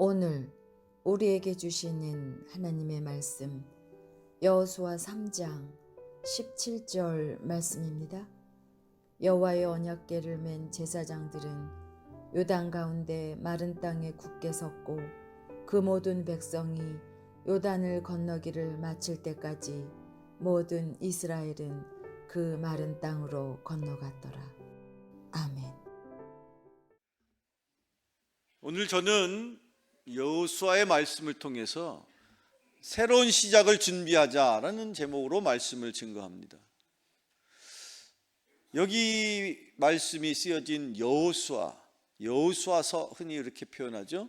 오늘 우리에게 주시는 하나님의 말씀 여호수아 3장 17절 말씀입니다. 여호와의 언약궤를 맨 제사장들은 요단 가운데 마른 땅에 굳게 섰고 그 모든 백성이 요단을 건너기를 마칠 때까지 모든 이스라엘은 그 마른 땅으로 건너갔더라. 아멘. 오늘 저는 여호수아의 말씀을 통해서 새로운 시작을 준비하자라는 제목으로 말씀을 증거합니다. 여기 말씀이 쓰여진 여호수아서 흔히 이렇게 표현하죠.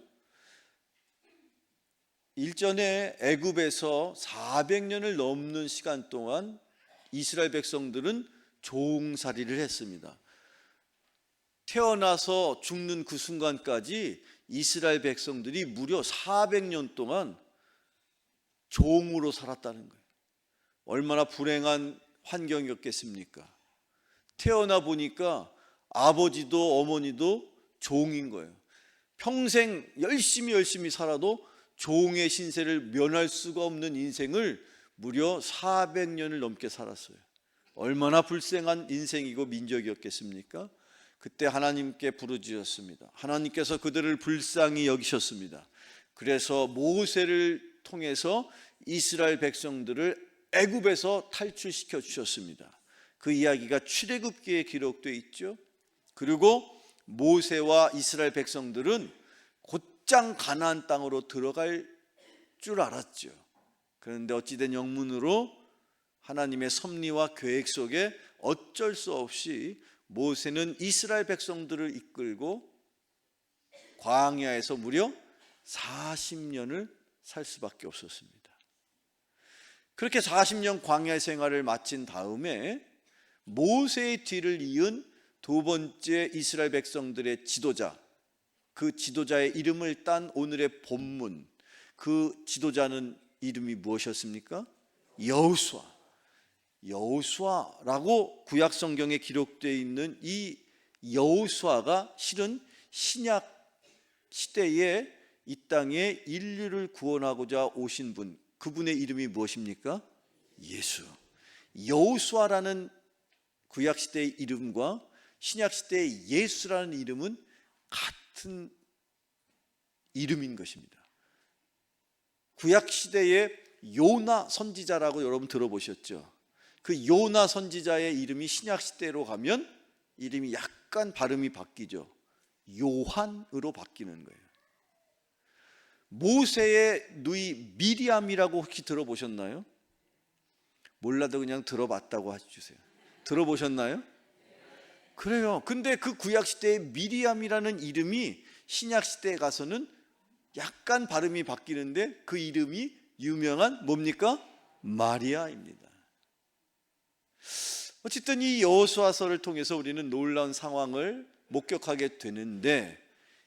일전에 애굽에서 400년을 넘는 시간 동안 이스라엘 백성들은 종살이를 했습니다. 태어나서 죽는 그 순간까지 이스라엘 백성들이 무려 400년 동안 종으로 살았다는 거예요. 얼마나 불행한 환경이었겠습니까? 태어나 보니까 아버지도 어머니도 종인 거예요. 평생 열심히 살아도 종의 신세를 면할 수가 없는 인생을 무려 400년을 넘게 살았어요. 얼마나 불쌍한 인생이고 민족이었겠습니까? 그때 하나님께 부르짖었습니다. 하나님께서 그들을 불쌍히 여기셨습니다. 그래서 모세를 통해서 이스라엘 백성들을 애굽에서 탈출시켜 주셨습니다. 그 이야기가 출애굽기에 기록되어 있죠. 그리고 모세와 이스라엘 백성들은 곧장 가나안 땅으로 들어갈 줄 알았죠. 그런데 어찌된 영문으로 하나님의 섭리와 계획 속에 어쩔 수 없이 모세는 이스라엘 백성들을 이끌고 광야에서 무려 40년을 살 수밖에 없었습니다. 그렇게 40년 광야 생활을 마친 다음에 모세의 뒤를 이은 두 번째 이스라엘 백성들의 지도자, 그 지도자의 이름을 딴 오늘의 본문, 그 지도자는 이름이 무엇이었습니까? 여호수아라고 구약 성경에 기록되어 있는 이 여호수아가 실은 신약 시대에 이 땅에 인류를 구원하고자 오신 분, 그분의 이름이 무엇입니까? 예수. 여호수아라는 구약 시대의 이름과 신약 시대의 예수라는 이름은 같은 이름인 것입니다. 구약 시대의 요나 선지자라고 여러분 들어보셨죠? 그 요나 선지자의 이름이 신약 시대로 가면 이름이 약간 발음이 바뀌죠. 요한으로 바뀌는 거예요. 모세의 누이 미리암이라고 혹시 들어보셨나요? 몰라도 그냥 들어봤다고 해주세요. 들어보셨나요? 그래요. 근데 그 구약 시대의 미리암이라는 이름이 신약 시대에 가서는 약간 발음이 바뀌는데 그 이름이 유명한 뭡니까? 마리아입니다. 어쨌든 이 여호수아서를 통해서 우리는 놀라운 상황을 목격하게 되는데,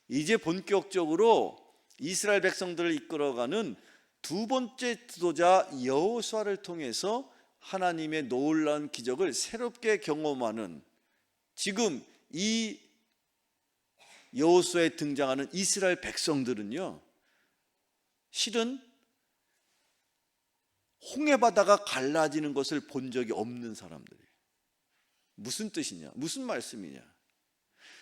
이제 본격적으로 이스라엘 백성들을 이끌어가는 두 번째 지도자 여호수아를 통해서 하나님의 놀라운 기적을 새롭게 경험하는, 지금 이 여호수아에 등장하는 이스라엘 백성들은요, 실은 홍해바다가 갈라지는 것을 본 적이 없는 사람들이에요. 무슨 뜻이냐? 무슨 말씀이냐?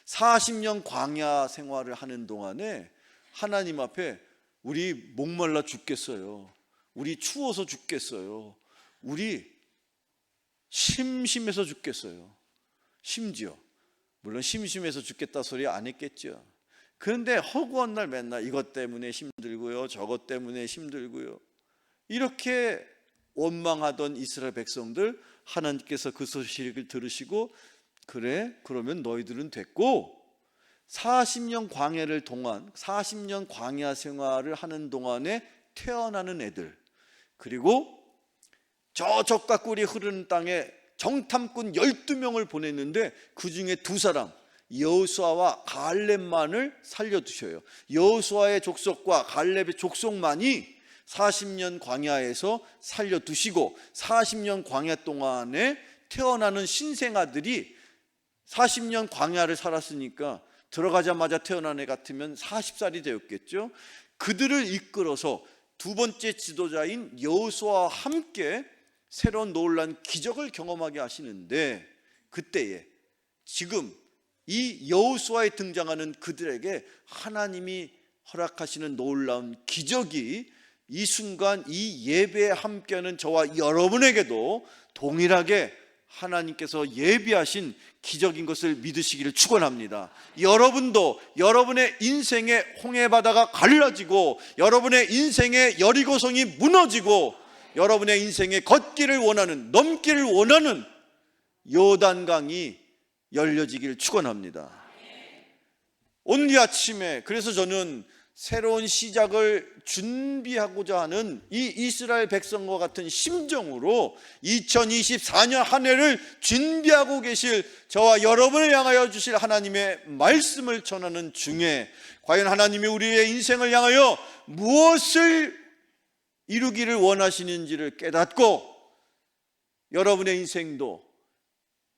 40년 광야 생활을 하는 동안에 하나님 앞에 우리 목말라 죽겠어요. 우리 추워서 죽겠어요. 우리 심심해서 죽겠어요. 심지어 물론 심심해서 죽겠다 소리 안 했겠죠. 그런데 허구한 날 맨날 이것 때문에 힘들고요, 저것 때문에 힘들고요, 이렇게 원망하던 이스라엘 백성들, 하나님께서 그 소식을 들으시고 그래, 그러면 너희들은 됐고 40년 광야 생활을 하는 동안에 태어나는 애들, 그리고 저 적과 꿀이 흐르는 땅에 정탐꾼 12명을 보냈는데 그 중에 두 사람, 여호수아와 갈렙만을 살려두셔요. 여호수아의 족속과 갈렙의 족속만이 40년 광야에서 살려두시고 40년 광야 동안에 태어나는 신생아들이 40년 광야를 살았으니까 들어가자마자 태어난 애 같으면 40살이 되었겠죠. 그들을 이끌어서 두 번째 지도자인 여호수아와 함께 새로운 놀라운 기적을 경험하게 하시는데, 그때에 지금 이 여호수아에 등장하는 그들에게 하나님이 허락하시는 놀라운 기적이 이 순간 이 예배에 함께하는 저와 여러분에게도 동일하게 하나님께서 예비하신 기적인 것을 믿으시기를 축원합니다. 여러분도 여러분의 인생의 홍해바다가 갈라지고 여러분의 인생의 여리고성이 무너지고 여러분의 인생의 걷기를 원하는, 넘기를 원하는 요단강이 열려지기를 축원합니다. 오늘 이 아침에 그래서 저는 새로운 시작을 준비하고자 하는 이 이스라엘 백성과 같은 심정으로 2024년 한 해를 준비하고 계실 저와 여러분을 향하여 주실 하나님의 말씀을 전하는 중에 과연 하나님이 우리의 인생을 향하여 무엇을 이루기를 원하시는지를 깨닫고 여러분의 인생도,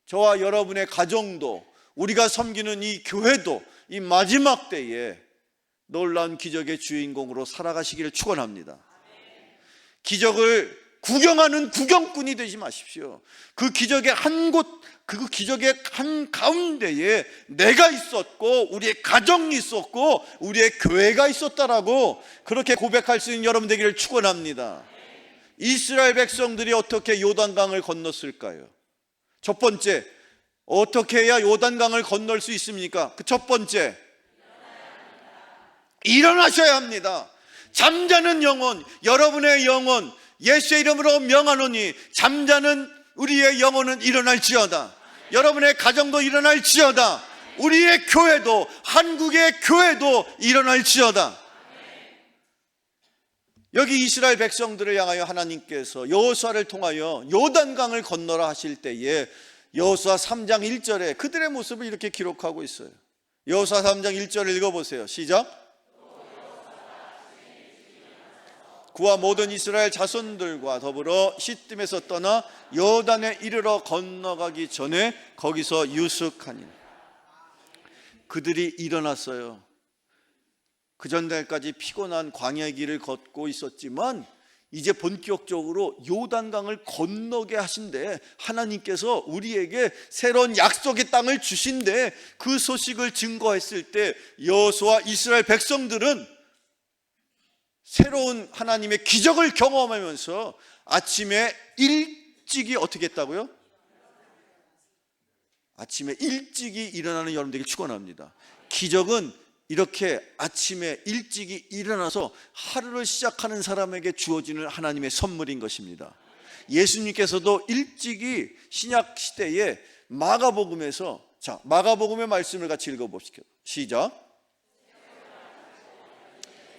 저와 여러분의 가정도, 우리가 섬기는 이 교회도 이 마지막 때에 놀라운 기적의 주인공으로 살아가시기를 축원합니다. 기적을 구경하는 구경꾼이 되지 마십시오. 그 기적의 한 곳, 그 기적의 한 가운데에 내가 있었고 우리의 가정이 있었고 우리의 교회가 있었다라고 그렇게 고백할 수 있는 여러분 되기를 축원합니다. 이스라엘 백성들이 어떻게 요단강을 건넜을까요? 첫 번째, 어떻게 해야 요단강을 건널 수 있습니까? 그 첫 번째, 일어나셔야 합니다. 잠자는 영혼, 여러분의 영혼 예수의 이름으로 명하노니 잠자는 우리의 영혼은 일어날지어다. 여러분의 가정도 일어날지어다. 우리의 교회도, 한국의 교회도 일어날지어다. 여기 이스라엘 백성들을 향하여 하나님께서 여호수아를 통하여 요단강을 건너라 하실 때에 여호수아 3장 1절에 그들의 모습을 이렇게 기록하고 있어요. 여호수아 3장 1절을 읽어보세요. 시작. 그와 모든 이스라엘 자손들과 더불어 시딤에서 떠나 요단에 이르러 건너가기 전에 거기서 유숙하니. 그들이 일어났어요. 그 전날까지 피곤한 광야의 길을 걷고 있었지만 이제 본격적으로 요단강을 건너게 하신대. 하나님께서 우리에게 새로운 약속의 땅을 주신대. 그 소식을 증거했을 때 여호수아 이스라엘 백성들은 새로운 하나님의 기적을 경험하면서 아침에 일찍이 어떻게 했다고요? 아침에 일찍이 일어나는 여러분들에게 축원합니다. 기적은 이렇게 아침에 일찍이 일어나서 하루를 시작하는 사람에게 주어지는 하나님의 선물인 것입니다. 예수님께서도 일찍이 신약 시대에 마가복음에서, 자, 마가복음의 말씀을 같이 읽어봅시다. 시작.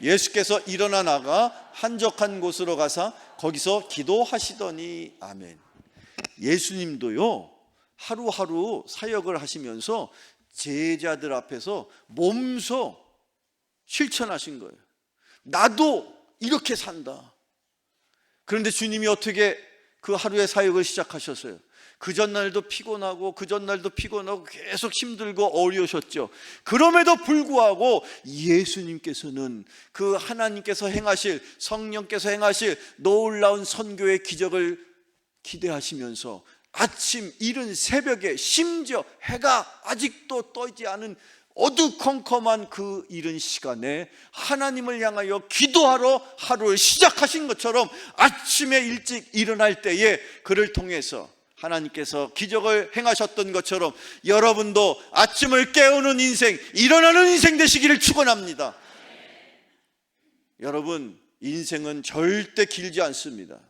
예수께서 일어나 나가 한적한 곳으로 가사 거기서 기도하시더니. 아멘. 예수님도요 하루하루 사역을 하시면서 제자들 앞에서 몸소 실천하신 거예요. 나도 이렇게 산다. 그런데 주님이 어떻게 그 하루의 사역을 시작하셨어요? 그 전날도 피곤하고 계속 힘들고 어려우셨죠. 그럼에도 불구하고 예수님께서는 그 하나님께서 행하실, 성령께서 행하실 놀라운 선교의 기적을 기대하시면서 아침 이른 새벽에, 심지어 해가 아직도 떠있지 않은 어두컴컴한 그 이른 시간에 하나님을 향하여 기도하러 하루를 시작하신 것처럼 아침에 일찍 일어날 때에 그를 통해서 하나님께서 기적을 행하셨던 것처럼 여러분도 아침을 깨우는 인생, 일어나는 인생 되시기를 축원합니다. 여러분, 인생은 절대 길지 않습니다.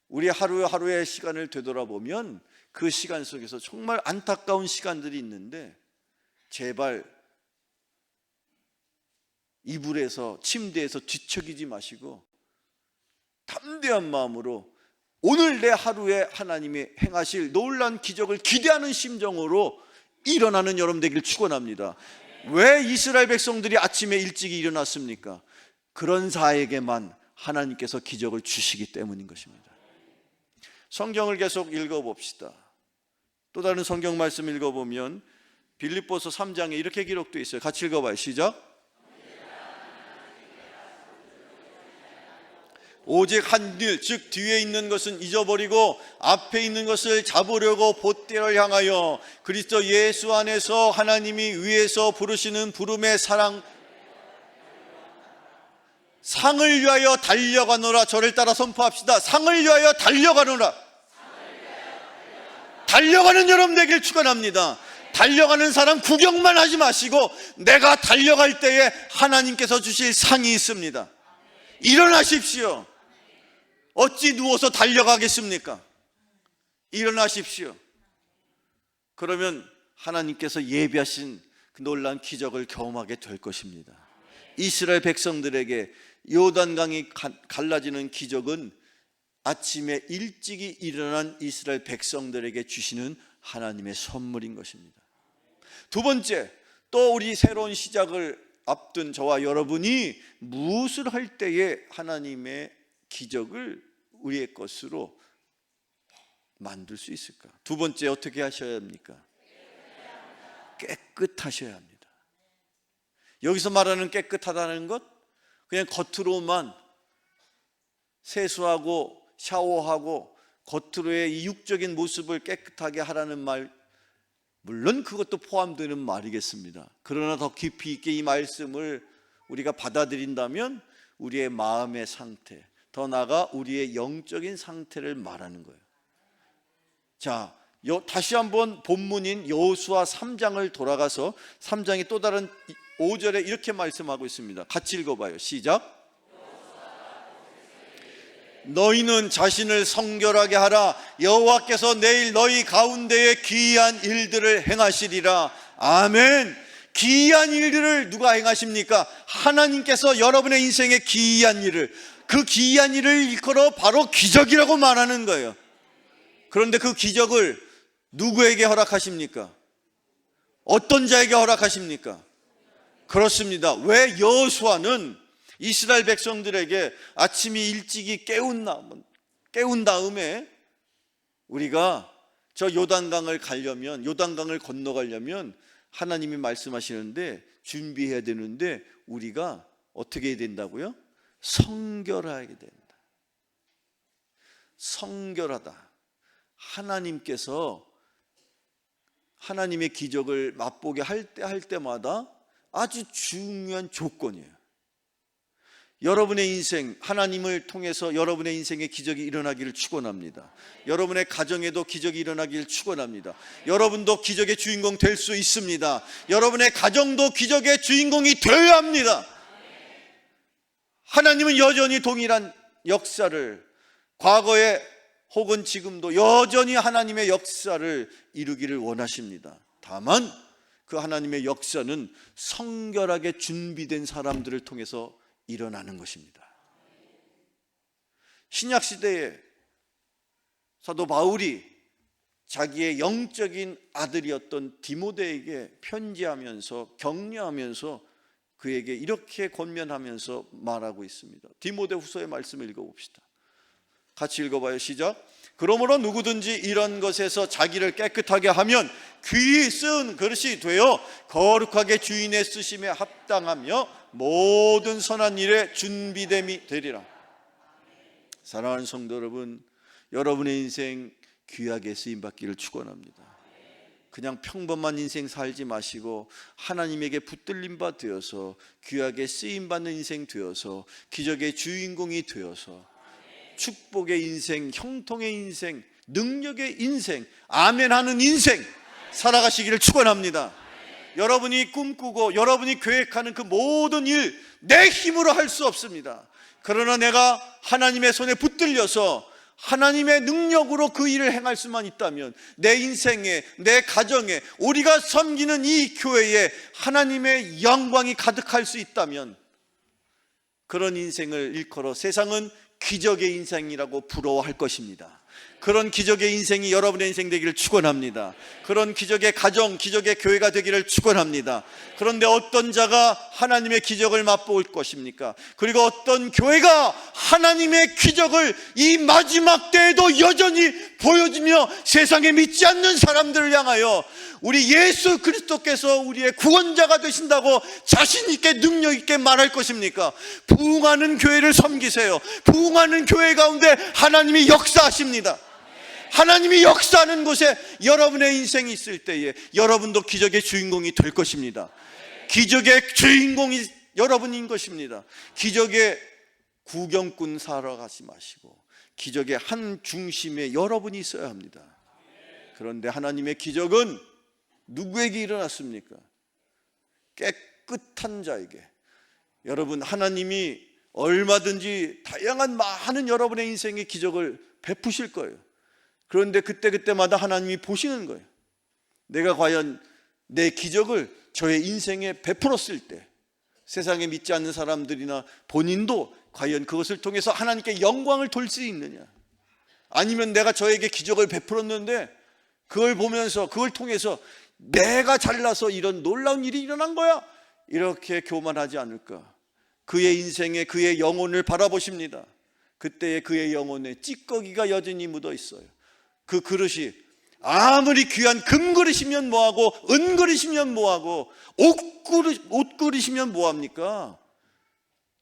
우리 하루하루의 시간을 되돌아보면 그 시간 속에서 정말 안타까운 시간들이 있는데 제발 이불에서, 침대에서 뒤척이지 마시고 담대한 마음으로 오늘 내 하루에 하나님이 행하실 놀라운 기적을 기대하는 심정으로 일어나는 여러분 되기를 축원합니다. 왜 이스라엘 백성들이 아침에 일찍 일어났습니까? 그런 자에게만 하나님께서 기적을 주시기 때문인 것입니다. 성경을 계속 읽어봅시다. 또 다른 성경 말씀 읽어보면 빌립보서 3장에 이렇게 기록되어 있어요. 같이 읽어봐요. 시작. 오직 한 일, 즉 뒤에 있는 것은 잊어버리고 앞에 있는 것을 잡으려고 봇대를 향하여 그리스도 예수 안에서 하나님이 위에서 부르시는 부름의 상을 위하여 달려가노라. 저를 따라 선포합시다. 상을 위하여 달려가노라. 달려가는 여러분 되길 축원합니다. 달려가는 사람 구경만 하지 마시고 내가 달려갈 때에 하나님께서 주실 상이 있습니다. 일어나십시오. 어찌 누워서 달려가겠습니까? 일어나십시오. 그러면 하나님께서 예비하신 그 놀라운 기적을 경험하게 될 것입니다. 이스라엘 백성들에게 요단강이 갈라지는 기적은 아침에 일찍이 일어난 이스라엘 백성들에게 주시는 하나님의 선물인 것입니다. 두 번째, 또 우리 새로운 시작을 앞둔 저와 여러분이 무엇을 할 때에 하나님의 기적을 우리의 것으로 만들 수 있을까? 두 번째, 어떻게 하셔야 합니까? 깨끗하셔야 합니다. 여기서 말하는 깨끗하다는 것, 그냥 겉으로만 세수하고 샤워하고 겉으로의 이 육적인 모습을 깨끗하게 하라는 말, 물론 그것도 포함되는 말이겠습니다. 그러나 더 깊이 있게 이 말씀을 우리가 받아들인다면 우리의 마음의 상태, 더 나아가 우리의 영적인 상태를 말하는 거예요. 자, 다시 한번 본문인 여호수아 3장을 돌아가서 3장의 또 다른 5절에 이렇게 말씀하고 있습니다. 같이 읽어봐요. 시작. 너희는 자신을 성결하게 하라. 여호와께서 내일 너희 가운데에 기이한 일들을 행하시리라. 아멘. 기이한 일들을 누가 행하십니까? 하나님께서 여러분의 인생에 기이한 일을, 그 기이한 일을 일컬어 바로 기적이라고 말하는 거예요. 그런데 그 기적을 누구에게 허락하십니까? 어떤 자에게 허락하십니까? 그렇습니다. 왜 여호수아는 이스라엘 백성들에게 아침이 일찍이 깨운 다음에 우리가 저 요단강을 가려면, 요단강을 건너가려면 하나님이 말씀하시는데 준비해야 되는데 우리가 어떻게 해야 된다고요? 성결하게 된다. 성결하다. 하나님께서 하나님의 기적을 맛보게 할 때마다 아주 중요한 조건이에요. 여러분의 인생, 하나님을 통해서 여러분의 인생에 기적이 일어나기를 축원합니다. 여러분의 가정에도 기적이 일어나기를 축원합니다. 여러분도 기적의 주인공 될 수 있습니다. 여러분의 가정도 기적의 주인공이 되어야 합니다. 하나님은 여전히 동일한 역사를, 과거에 혹은 지금도 여전히 하나님의 역사를 이루기를 원하십니다. 다만 그 하나님의 역사는 성결하게 준비된 사람들을 통해서 일어나는 것입니다. 신약 시대에 사도 바울이 자기의 영적인 아들이었던 디모데에게 편지하면서 격려하면서 그에게 이렇게 권면하면서 말하고 있습니다. 디모데 후서의 말씀을 읽어봅시다. 같이 읽어봐요. 시작. 그러므로 누구든지 이런 것에서 자기를 깨끗하게 하면 귀히 쓴 그릇이 되어 거룩하게 주인의 쓰심에 합당하며 모든 선한 일에 준비됨이 되리라. 사랑하는 성도 여러분, 여러분의 인생 귀하게 쓰임받기를 축원합니다. 그냥 평범한 인생 살지 마시고 하나님에게 붙들림 바 되어서 귀하게 쓰임받는 인생 되어서 기적의 주인공이 되어서 축복의 인생, 형통의 인생, 능력의 인생, 아멘하는 인생 살아가시기를 축원합니다. 여러분이 꿈꾸고 여러분이 계획하는 그 모든 일 내 힘으로 할 수 없습니다. 그러나 내가 하나님의 손에 붙들려서 하나님의 능력으로 그 일을 행할 수만 있다면 내 인생에, 내 가정에, 우리가 섬기는 이 교회에 하나님의 영광이 가득할 수 있다면 그런 인생을 일컬어 세상은 기적의 인생이라고 부러워할 것입니다. 그런 기적의 인생이 여러분의 인생 되기를 축원합니다. 그런 기적의 가정, 기적의 교회가 되기를 축원합니다. 그런데 어떤 자가 하나님의 기적을 맛볼 것입니까? 그리고 어떤 교회가 하나님의 기적을 이 마지막 때에도 여전히 보여주며 세상에 믿지 않는 사람들을 향하여 우리 예수 그리스도께서 우리의 구원자가 되신다고 자신 있게 능력 있게 말할 것입니까? 부흥하는 교회를 섬기세요. 부흥하는 교회 가운데 하나님이 역사하십니다. 하나님이 역사하는 곳에 여러분의 인생이 있을 때에 여러분도 기적의 주인공이 될 것입니다. 기적의 주인공이 여러분인 것입니다. 기적의 구경꾼 사러 가지 마시고 기적의 한 중심에 여러분이 있어야 합니다. 그런데 하나님의 기적은 누구에게 일어났습니까? 깨끗한 자에게. 여러분, 하나님이 얼마든지 다양한 많은 여러분의 인생의 기적을 베푸실 거예요. 그런데 그때마다 하나님이 보시는 거예요. 내가 과연 내 기적을 저의 인생에 베풀었을 때 세상에 믿지 않는 사람들이나 본인도 과연 그것을 통해서 하나님께 영광을 돌 수 있느냐, 아니면 내가 저에게 기적을 베풀었는데 그걸 보면서 그걸 통해서 내가 잘나서 이런 놀라운 일이 일어난 거야, 이렇게 교만하지 않을까. 그의 인생에 그의 영혼을 바라보십니다. 그때의 그의 영혼에 찌꺼기가 여전히 묻어 있어요. 그 그릇이 아무리 귀한 금그릇이면 뭐하고 은그릇이면 뭐하고 옷그릇이면 뭐합니까?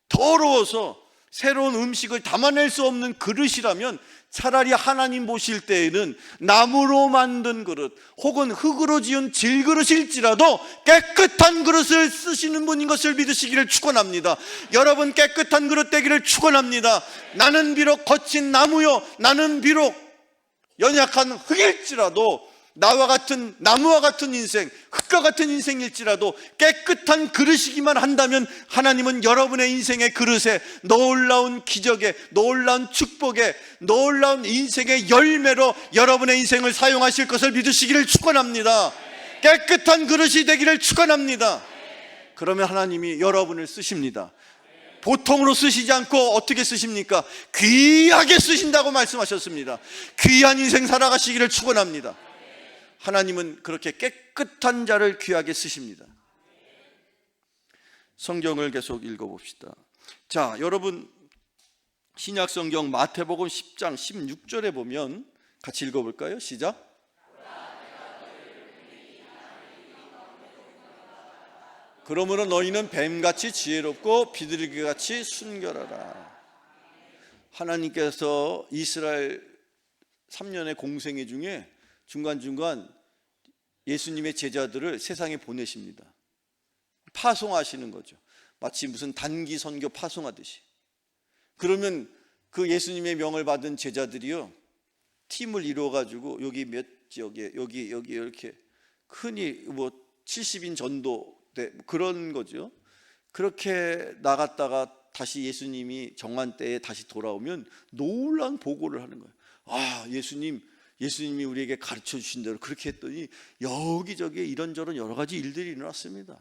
더러워서 새로운 음식을 담아낼 수 없는 그릇이라면 차라리 하나님 보실 때에는 나무로 만든 그릇 혹은 흙으로 지은 질그릇일지라도 깨끗한 그릇을 쓰시는 분인 것을 믿으시기를 축원합니다. 여러분 깨끗한 그릇 되기를 축원합니다. 나는 비록 거친 나무요, 나는 비록 연약한 흙일지라도 나와 같은 나무와 같은 인생, 흙과 같은 인생일지라도 깨끗한 그릇이기만 한다면 하나님은 여러분의 인생의 그릇에 놀라운 기적에, 놀라운 축복에, 놀라운 인생의 열매로 여러분의 인생을 사용하실 것을 믿으시기를 축원합니다. 깨끗한 그릇이 되기를 축원합니다. 그러면 하나님이 여러분을 쓰십니다. 보통으로 쓰시지 않고 어떻게 쓰십니까? 귀하게 쓰신다고 말씀하셨습니다. 귀한 인생 살아가시기를 축원합니다. 하나님은 그렇게 깨끗한 자를 귀하게 쓰십니다. 성경을 계속 읽어봅시다. 자, 여러분 신약성경 마태복음 10장 16절에 보면 같이 읽어볼까요? 시작. 그러므로 너희는 뱀같이 지혜롭고 비둘기같이 순결하라. 하나님께서 이스라엘 3년의 공생애 중에 중간중간 예수님의 제자들을 세상에 보내십니다. 파송하시는 거죠. 마치 무슨 단기 선교 파송하듯이. 그러면 그 예수님의 명을 받은 제자들이요, 팀을 이루어가지고 여기 몇 지역에 여기 이렇게 흔히 뭐 70인 전도 그런 거죠. 그렇게 나갔다가 다시 예수님이 정한 때에 다시 돌아오면 놀라운 보고를 하는 거예요. 아, 예수님이 우리에게 가르쳐 주신 대로 그렇게 했더니 여기저기에 이런저런 여러 가지 일들이 일어났습니다.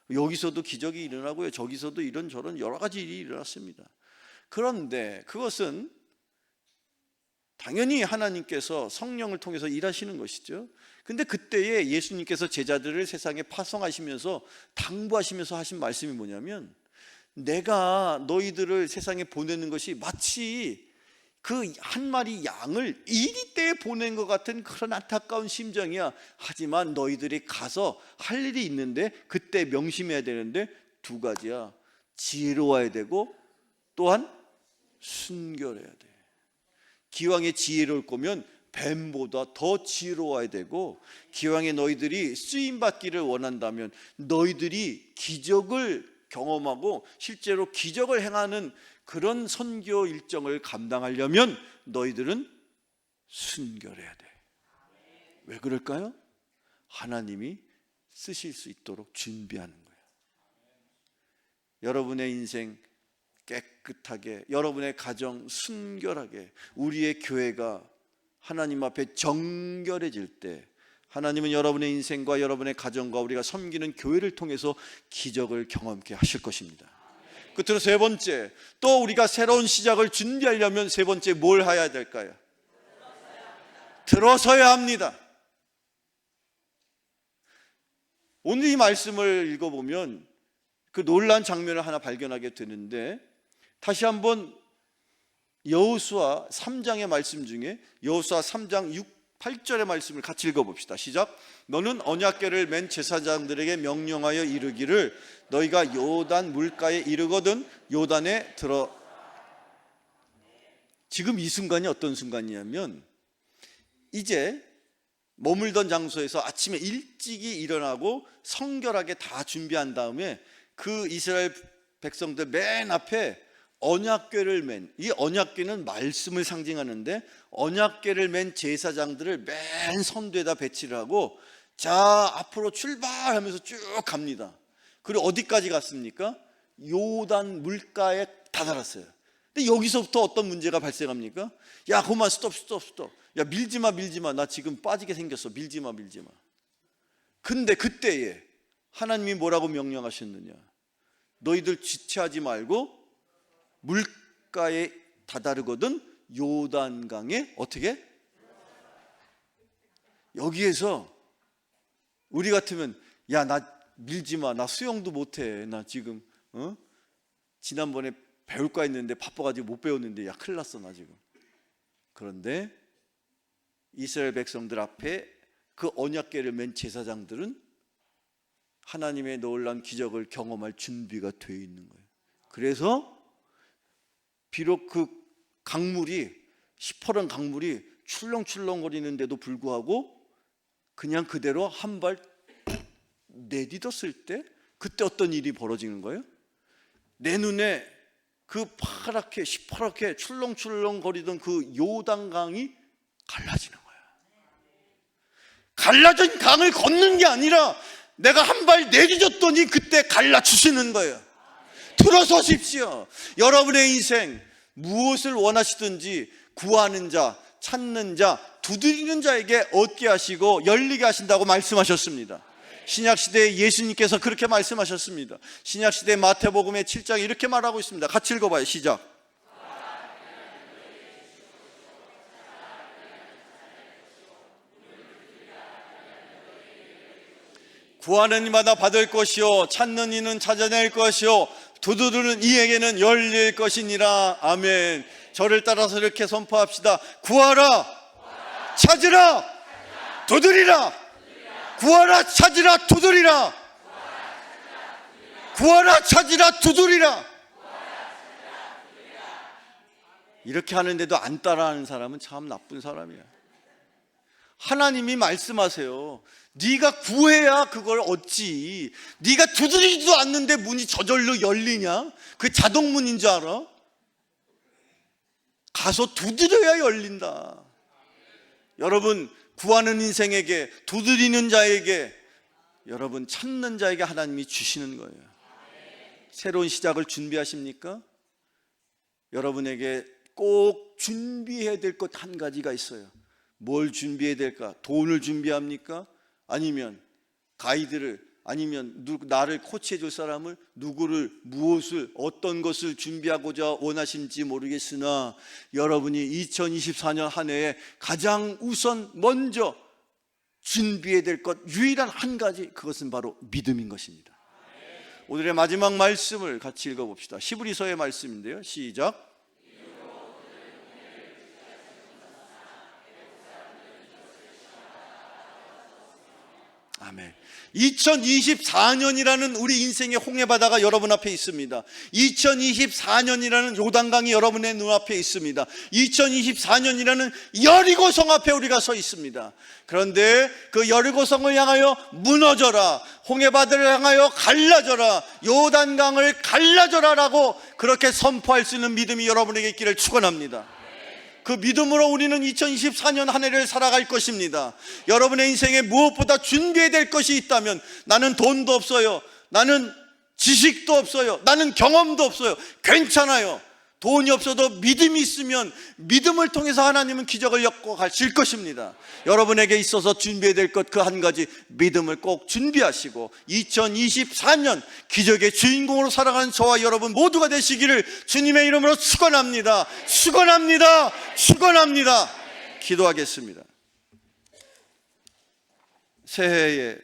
여기서도 기적이 일어나고요, 저기서도 이런저런 여러 가지 일이 일어났습니다. 그런데 그것은 당연히 하나님께서 성령을 통해서 일하시는 것이죠. 근데 그때에 예수님께서 제자들을 세상에 파송하시면서 당부하시면서 하신 말씀이 뭐냐면, 내가 너희들을 세상에 보내는 것이 마치 그 한 마리 양을 이리 때에 보낸 것 같은 그런 안타까운 심정이야. 하지만 너희들이 가서 할 일이 있는데 그때 명심해야 되는데 두 가지야. 지혜로워야 되고 또한 순결해야 돼. 기왕에 지혜로울 거면 뱀보다 더 지혜로워야 되고, 기왕에 너희들이 쓰임받기를 원한다면 너희들이 기적을 경험하고 실제로 기적을 행하는 그런 선교 일정을 감당하려면 너희들은 순결해야 돼. 왜 그럴까요? 하나님이 쓰실 수 있도록 준비하는 거예요. 여러분의 인생 깨끗하게, 여러분의 가정 순결하게, 우리의 교회가 하나님 앞에 정결해질 때 하나님은 여러분의 인생과 여러분의 가정과 우리가 섬기는 교회를 통해서 기적을 경험케 하실 것입니다. 끝으로 세 번째, 또 우리가 새로운 시작을 준비하려면 세 번째 뭘 해야 될까요? 들어서야 합니다. 오늘 이 말씀을 읽어보면 그 놀라운 장면을 하나 발견하게 되는데, 다시 한번 여호수아 3장의 말씀 중에 여호수아 3장 8절의 말씀을 같이 읽어봅시다. 시작. 너는 언약궤를 맨 제사장들에게 명령하여 이르기를 너희가 요단 물가에 이르거든 요단에 들어. 지금 이 순간이 어떤 순간이냐면, 이제 머물던 장소에서 아침에 일찍이 일어나고 성결하게 다 준비한 다음에 그 이스라엘 백성들 맨 앞에 언약궤를 맨, 이 언약궤는 말씀을 상징하는데 언약궤를 맨 제사장들을 맨 선두에다 배치를 하고 자 앞으로 출발하면서 쭉 갑니다. 그리고 어디까지 갔습니까? 요단 물가에 다다랐어요. 근데 여기서부터 어떤 문제가 발생합니까? 야 그만 스톱. 야 밀지마 나 지금 빠지게 생겼어. 밀지마. 근데 그때에 하나님이 뭐라고 명령하셨느냐? 너희들 지체하지 말고 물가에 다다르거든 요단강에 어떻게? 여기에서 우리 같으면 야 나 밀지마, 나 수영도 못해, 나 지금 지난번에 배울 거 했는데 바빠가지고 못 배웠는데 야 큰일 났어 나 지금. 그런데 이스라엘 백성들 앞에 그 언약궤를 맨 제사장들은 하나님의 놀라운 기적을 경험할 준비가 되어 있는 거예요. 그래서 비록 그 강물이 시퍼런 강물이 출렁출렁거리는데도 불구하고 그냥 그대로 한 발 내딛었을 때 그때 어떤 일이 벌어지는 거예요? 내 눈에 그 파랗게 시퍼렇게 출렁출렁거리던 그 요단강이 갈라지는 거야. 갈라진 강을 걷는 게 아니라 내가 한 발 내딛었더니 그때 갈라주시는 거예요. 들어서십시오. 여러분의 인생 무엇을 원하시든지 구하는 자, 찾는 자, 두드리는 자에게 얻게 하시고 열리게 하신다고 말씀하셨습니다. 신약시대에 예수님께서 그렇게 말씀하셨습니다. 신약시대 마태복음의 7장에 이렇게 말하고 있습니다. 같이 읽어봐요. 시작. 구하는 이마다 받을 것이요 찾는 이는 찾아낼 것이요 두드리는 이에게는 열릴 것이니라. 아멘. 저를 따라서 이렇게 선포합시다. 구하라, 찾으라, 두드리라. 구하라, 찾으라, 두드리라. 구하라, 찾으라, 두드리라. 이렇게 하는데도 안 따라하는 사람은 참 나쁜 사람이야. 하나님이 말씀하세요. 네가 구해야 그걸 얻지. 네가 두드리지도 않는데 문이 저절로 열리냐? 그게 자동문인 줄 알아? 가서 두드려야 열린다. 여러분, 구하는 인생에게, 두드리는 자에게, 여러분 찾는 자에게 하나님이 주시는 거예요. 새로운 시작을 준비하십니까? 여러분에게 꼭 준비해야 될 것 한 가지가 있어요. 뭘 준비해야 될까? 돈을 준비합니까? 아니면 가이드를, 아니면 나를 코치해 줄 사람을, 누구를, 무엇을, 어떤 것을 준비하고자 원하신지 모르겠으나 여러분이 2024년 한 해에 가장 우선 먼저 준비해야 될 것 유일한 한 가지, 그것은 바로 믿음인 것입니다. 오늘의 마지막 말씀을 같이 읽어봅시다. 히브리서의 말씀인데요. 시작. 아멘. 2024년이라는 우리 인생의 홍해바다가 여러분 앞에 있습니다. 2024년이라는 요단강이 여러분의 눈앞에 있습니다. 2024년이라는 여리고성 앞에 우리가 서 있습니다. 그런데 그 여리고성을 향하여 무너져라, 홍해바다를 향하여 갈라져라, 요단강을 갈라져라라고 그렇게 선포할 수 있는 믿음이 여러분에게 있기를 축원합니다. 그 믿음으로 우리는 2024년 한 해를 살아갈 것입니다. 여러분의 인생에 무엇보다 준비해야 될 것이 있다면, 나는 돈도 없어요, 나는 지식도 없어요, 나는 경험도 없어요, 괜찮아요. 돈이 없어도 믿음이 있으면 믿음을 통해서 하나님은 기적을 엮어 가실 것입니다. 여러분에게 있어서 준비해야 될 것 그 한 가지, 믿음을 꼭 준비하시고 2024년 기적의 주인공으로 살아가는 저와 여러분 모두가 되시기를 주님의 이름으로 축원합니다. 축원합니다. 축원합니다. 기도하겠습니다. 새해에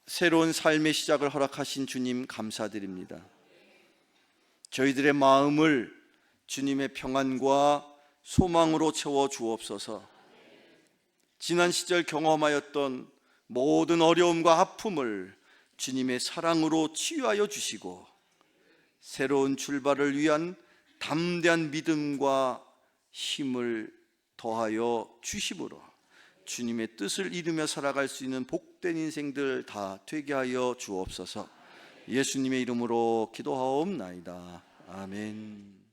새로운 삶의 시작을 허락하신 주님 감사드립니다. 저희들의 마음을 주님의 평안과 소망으로 채워 주옵소서. 지난 시절 경험하였던 모든 어려움과 아픔을 주님의 사랑으로 치유하여 주시고 새로운 출발을 위한 담대한 믿음과 힘을 더하여 주심으로 주님의 뜻을 이루며 살아갈 수 있는 복된 인생들 다 되게 하여 주옵소서. 예수님의 이름으로 기도하옵나이다. 아멘.